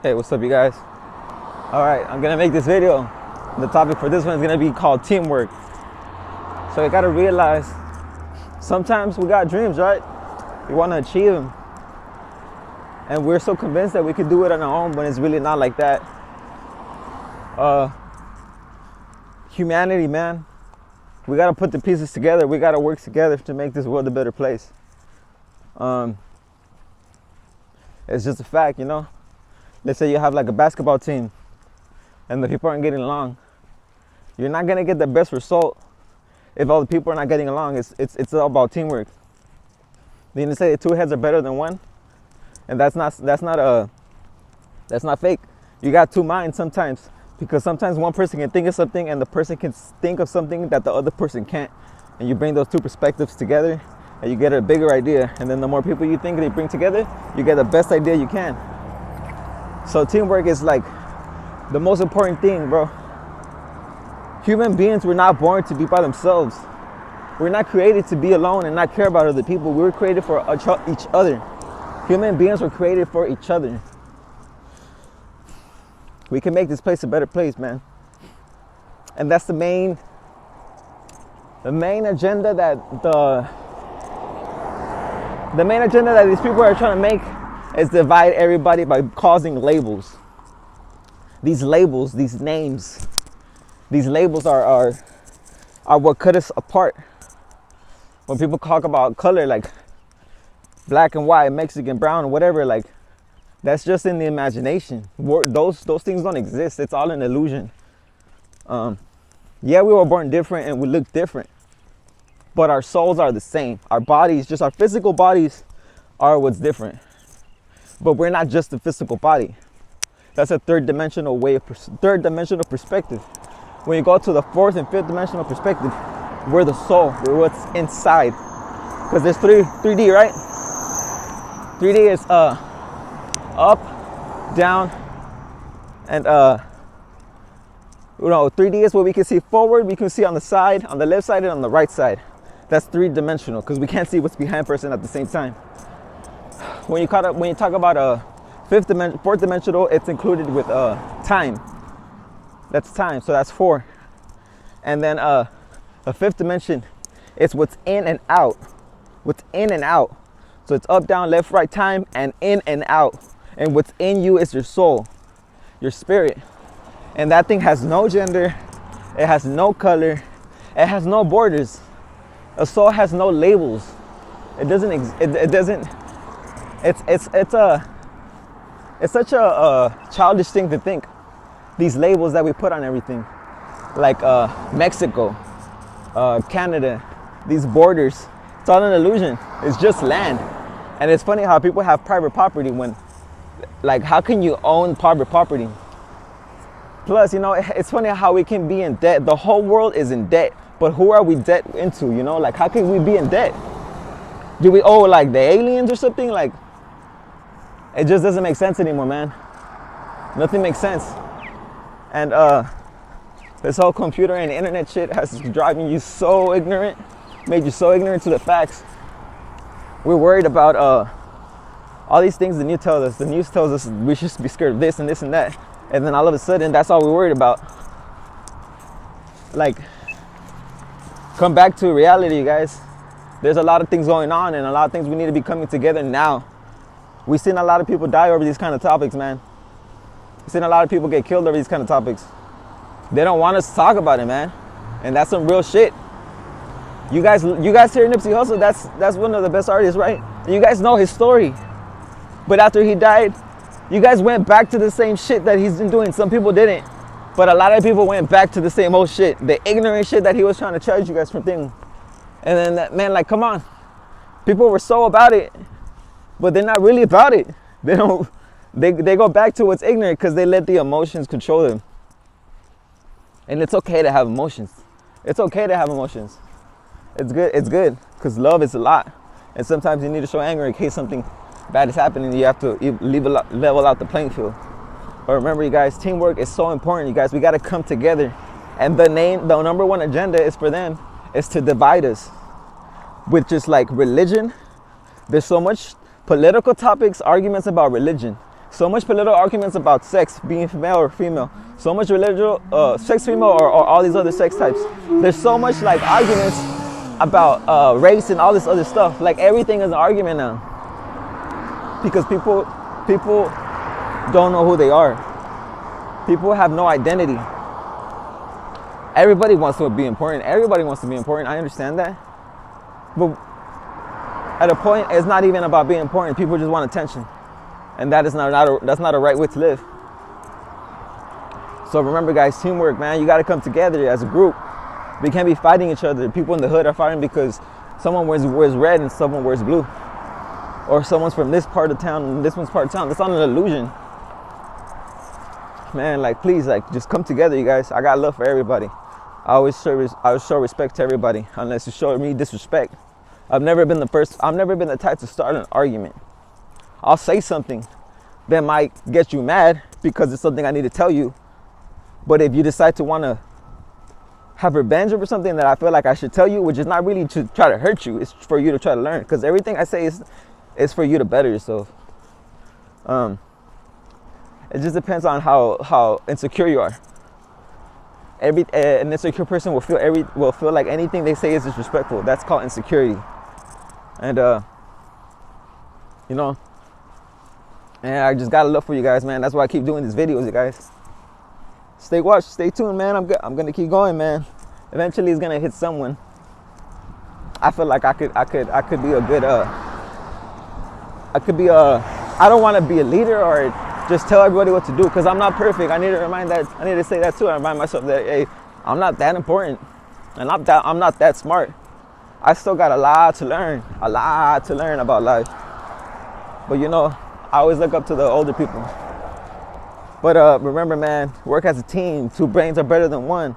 Hey, what's up, you guys? All right, I'm gonna make this video. The topic for this one is gonna be called teamwork. So you gotta realize sometimes we got dreams, right? We wanna achieve them. And we're so convinced that we could do it on our own when it's really not like that. Humanity, man. We gotta put the pieces together. We gotta work together to make this world a better place. It's just a fact, you know? Let's say you have like a basketball team and the people aren't getting along. You're not gonna get the best result if all the people are not getting along. It's all about teamwork. They didn't say two heads are better than one, and that's not fake. You got two minds sometimes, because sometimes one person can think of something and the person can think of something that the other person can't, and you bring those two perspectives together and you get a bigger idea. And then the more people you think they bring together, you get the best idea you can. So teamwork is like the most important thing, bro. Human beings were not born to be by themselves. We're not created to be alone and not care about other people. We were created for each other. Human beings were created for each other. We can make this place a better place, man. And that's the main agenda that the main agenda that these people are trying to make is divide everybody by causing labels. These labels, these names, these labels are what cut us apart. When people talk about color, like black and white, Mexican, brown, whatever, like that's just in the imagination. Those things don't exist. It's all an illusion. Yeah, we were born different and we look different, but our souls are the same. Our bodies, just our physical bodies, are what's different. But we're not just the physical body. That's a third dimensional perspective. When you go to the fourth and fifth dimensional perspective, we're the soul. We're what's inside. Because there's 3D, right? 3D is up, down, and 3D is what we can see forward, we can see on the side, on the left side, and on the right side. That's three-dimensional because we can't see what's behind a person at the same time. When you talk about fourth dimensional, it's included with time. That's time, so that's 4. And then a fifth dimension, it's what's in and out. What's in and out. So it's up, down, left, right, time, and in and out. And what's in you is your soul, your spirit. And that thing has no gender, it has no color, it has no borders. A soul has no labels. It's such a childish thing to think. These labels that we put on everything, like Mexico, Canada, these borders, it's all an illusion. It's just land. And it's funny how people have private property when, like, how can you own private property? Plus, it's funny how we can be in debt. The whole world is in debt, but who are we debt into? Like, how can we be in debt? Do we owe like the aliens or something? Like, it just doesn't make sense anymore, man. Nothing makes sense. And this whole computer and internet shit has driving you so ignorant, made you so ignorant to the facts. We're worried about all these things the news tells us. The news tells us we should be scared of this and this and that. And then all of a sudden, that's all we're worried about. Like, come back to reality, guys. There's a lot of things going on and a lot of things we need to be coming together now. We've seen a lot of people die over these kind of topics, man. We've seen a lot of people get killed over these kind of topics. They don't want us to talk about it, man. And that's some real shit. You guys hear Nipsey Hussle, that's one of the best artists, right? You guys know his story. But after he died, you guys went back to the same shit that he's been doing. Some people didn't. But a lot of people went back to the same old shit. The ignorant shit that he was trying to charge you guys from thinking. And then that man, like, come on. People were so about it, but they're not really about it. They go back to what's ignorant because they let the emotions control them. And it's okay to have emotions. It's okay to have emotions. It's good because love is a lot. And sometimes you need to show anger in case something bad is happening. You have to level out the playing field. But remember, you guys, teamwork is so important, you guys. We got to come together. And the number one agenda is for them is to divide us. With just like religion, there's so much political topics, arguments about religion. So much political arguments about sex, being male or female. So much religious, sex female or all these other sex types. There's so much like arguments about race and all this other stuff. Like everything is an argument now. Because people don't know who they are. People have no identity. Everybody wants to be important. Everybody wants to be important. I understand that. But at a point, it's not even about being important. People just want attention. And that's not a right way to live. So remember, guys, teamwork, man. You got to come together as a group. We can't be fighting each other. People in the hood are fighting because someone wears red and someone wears blue. Or someone's from this part of town and this one's part of town. That's not an illusion. Man, like, please, like, just come together, you guys. I got love for everybody. I always show respect to everybody, unless you show me disrespect. I've never been the type to start an argument. I'll say something that might get you mad because it's something I need to tell you. But if you decide to want to have revenge over something that I feel like I should tell you, which is not really to try to hurt you, it's for you to try to learn. Because everything I say is for you to better yourself. It just depends on how insecure you are. An insecure person will feel like anything they say is disrespectful. That's called insecurity. And and I just got love for you guys, man. That's why I keep doing these videos, you guys. Stay tuned, man. I'm gonna keep going, man. Eventually, it's gonna hit someone. I feel like I could be a good I don't want to be a leader or just tell everybody what to do, because I'm not perfect. I need to say that too. I remind myself that, hey, I'm not that important, and I'm not that smart. I still got a lot to learn about life. But I always look up to the older people. But remember, man, work as a team. 2 brains are better than 1.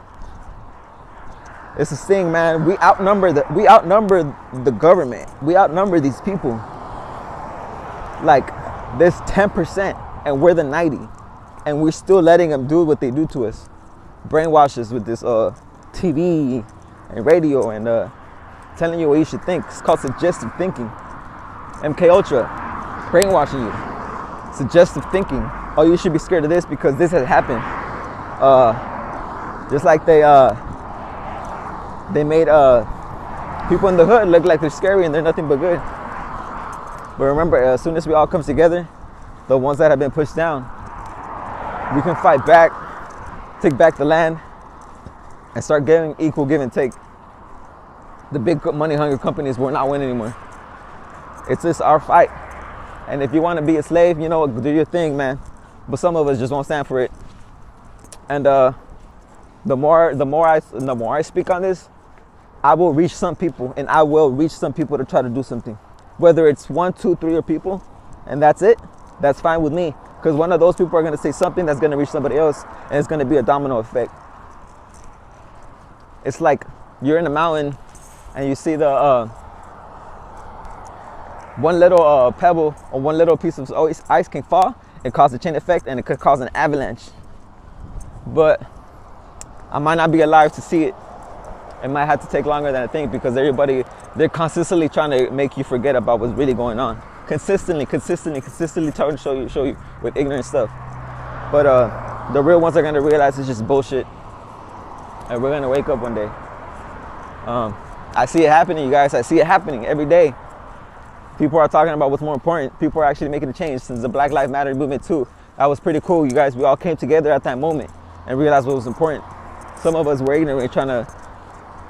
It's this thing, man. We outnumber the government. We outnumber these people. Like, there's 10%, and we're the 90, and we're still letting them do what they do to us. Brainwash us with this TV and radio and telling you what you should think. It's called suggestive thinking. MK Ultra, brainwashing you. Suggestive thinking. Oh, you should be scared of this because this has happened. Just like they made people in the hood look like they're scary and they're nothing but good. But remember, as soon as we all come together, the ones that have been pushed down, we can fight back, take back the land, and start giving equal give and take. The big money hungry companies will not win anymore. It's just our fight. And if you want to be a slave, do your thing, man. But some of us just won't stand for it. And the more I speak on this, I will reach some people, and I will reach some people to try to do something. Whether it's 1, 2, 3 or people, and that's it, that's fine with me. Because one of those people are going to say something that's going to reach somebody else, and it's going to be a domino effect. It's like you're in a mountain, and you see the one little pebble or one little piece of ice can fall and cause a chain effect, and it could cause an avalanche. But I might not be alive to see it. It might have to take longer than I think, because they're consistently trying to make you forget about what's really going on. Consistently trying to show you with ignorant stuff. But the real ones are going to realize it's just bullshit. And we're going to wake up one day. I see it happening, you guys. I see it happening every day. People are talking about what's more important. People are actually making a change since the Black Lives Matter movement too. That was pretty cool, you guys. We all came together at that moment and realized what was important. Some of us were ignorant, trying to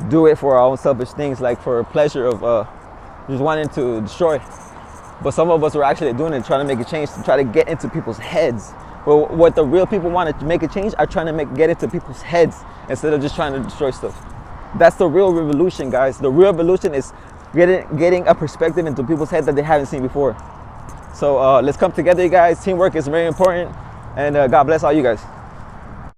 do it for our own selfish things, like for pleasure of just wanting to destroy. But some of us were actually doing it, trying to make a change, to try to get into people's heads. But what the real people want to make a change are trying to get into people's heads instead of just trying to destroy stuff. That's the real revolution, guys. The real revolution is getting a perspective into people's heads that they haven't seen before. So let's come together, you guys. Teamwork is very important, and God bless all you guys.